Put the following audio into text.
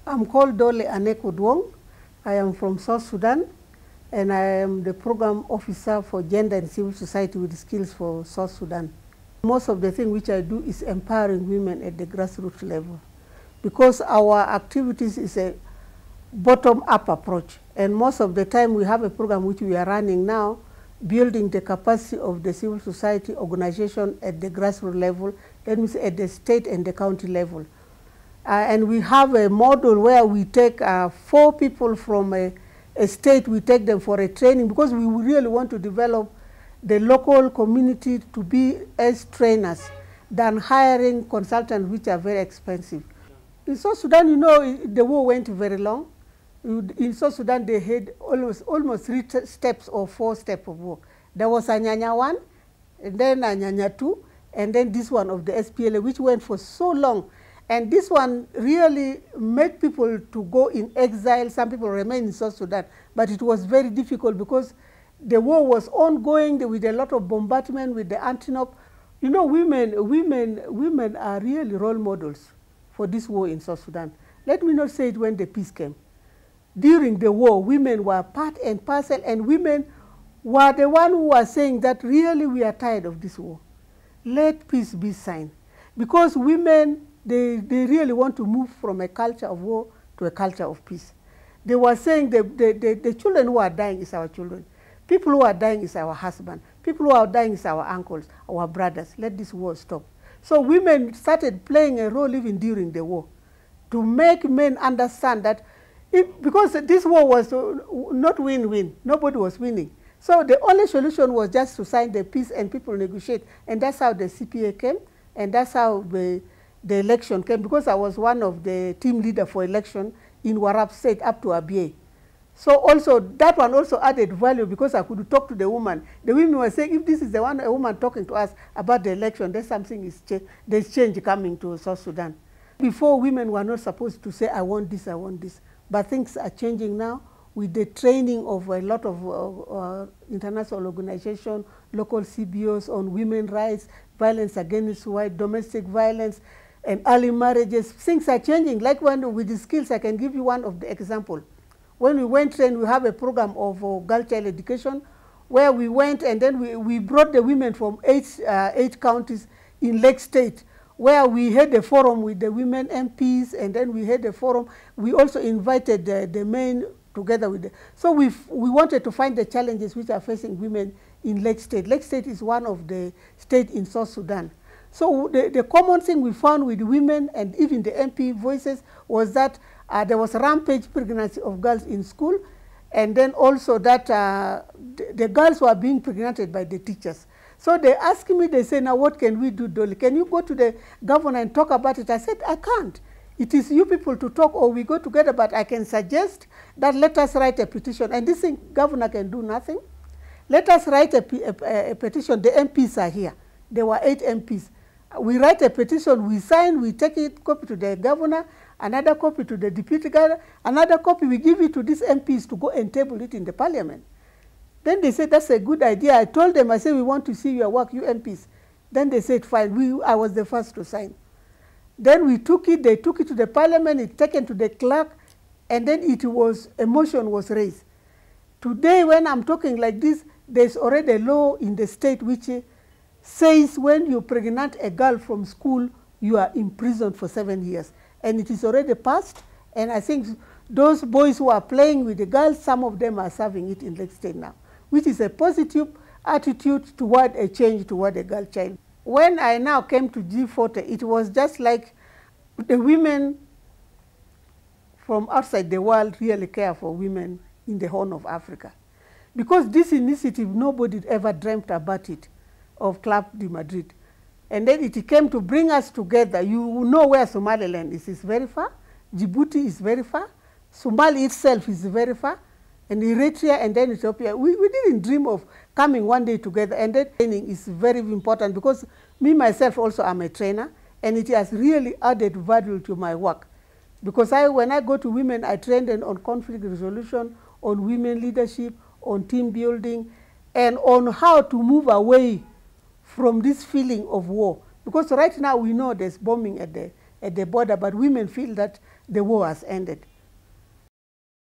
I'm called Dolly Odwong. I am from South Sudan, and I am the program officer for gender and civil society with skills for South Sudan. Most of the thing which I do is empowering women at the grassroots level, because our activities is a bottom-up approach, and most of the time we have a program which we are running now, building the capacity of the civil society organization at the grassroots level, that means at the state and the county level. And we have a model where we take 4 people from a state, we take them for a training, because we really want to develop the local community to be as trainers than hiring consultants, which are very expensive. In South Sudan, you know, the war went very long. In South Sudan, they had almost 3 steps or 4 steps of war. There was Anyanya 1, and then Anyanya 2, and then this one of the SPLA, which went for so long. And this one really made people to go in exile. Some people remain in South Sudan, but it was very difficult because the war was ongoing with a lot of bombardment with the Antonov. You know, women are really role models for this war in South Sudan. Let me not say it when the peace came. During the war, women were part and parcel, and women were the one who were saying that really we are tired of this war. Let peace be signed. Because women, they really want to move from a culture of war to a culture of peace. They were saying the children who are dying is our children. People who are dying is our husband. People who are dying is our uncles, our brothers. Let this war stop. So women started playing a role even during the war to make men understand that because this war was not win-win, nobody was winning. So the only solution was just to sign the peace and people negotiate. And that's how the CPA came, and that's how the election came, because I was one of the team leader for election in Warab State up to Abyei. So also that one also added value, because I could talk to the woman. The women were saying, if this is the one a woman talking to us about the election, there's something there's change coming to South Sudan. Before, women were not supposed to say, I want this, I want this. But things are changing now with the training of a lot of international organizations, local CBOs on women's rights, violence against white, domestic violence, and early marriages. Things are changing. Like when with the skills, I can give you one of the example. When we went and we have a program of girl child education, where we went and then we brought the women from 8 counties in Lake State, where we had a forum with the women MPs, and then we had a forum. We also invited the men together with them. So we wanted to find the challenges which are facing women in Lake State. Lake State is one of the states in South Sudan. So the common thing we found with women and even the MP voices was that there was rampage pregnancy of girls in school, and then also that the girls were being pregnant by the teachers. So they asked me, they say, now what can we do, Dolly? Can you go to the governor and talk about it? I said, I can't. It is you people to talk, or we go together, but I can suggest that let us write a petition. And this thing, governor can do nothing. Let us write a petition. The MPs are here. There were 8 MPs. We write a petition, we sign, we take it, copy to the governor, another copy to the deputy governor, another copy we give it to these MPs to go and table it in the parliament. Then they said, that's a good idea. I told them, I said, we want to see your work, you MPs. Then they said, fine. I was the first to sign. Then we took it, they took it to the parliament, it taken to the clerk, and then a motion was raised. Today, when I'm talking like this, there's already a law in the state which says when you pregnant a girl from school, you are imprisoned for 7 years. And it is already passed, and I think those boys who are playing with the girls, some of them are serving it in Lake State now, which is a positive attitude toward a change toward a girl child. When I now came to G40, it was just like the women from outside the world really care for women in the Horn of Africa. Because this initiative, nobody ever dreamt about it, of Club de Madrid. And then it came to bring us together. You know where Somaliland is. It's very far. Djibouti is very far. Somalia itself is very far. And Eritrea and then Ethiopia. We didn't dream of coming one day together. And that training is very important, because me, myself, also am a trainer. And it has really added value to my work. Because when I go to women, I train them on conflict resolution, on women leadership, on team building, and on how to move away from this feeling of war. Because right now we know there's bombing at the border, but women feel that the war has ended.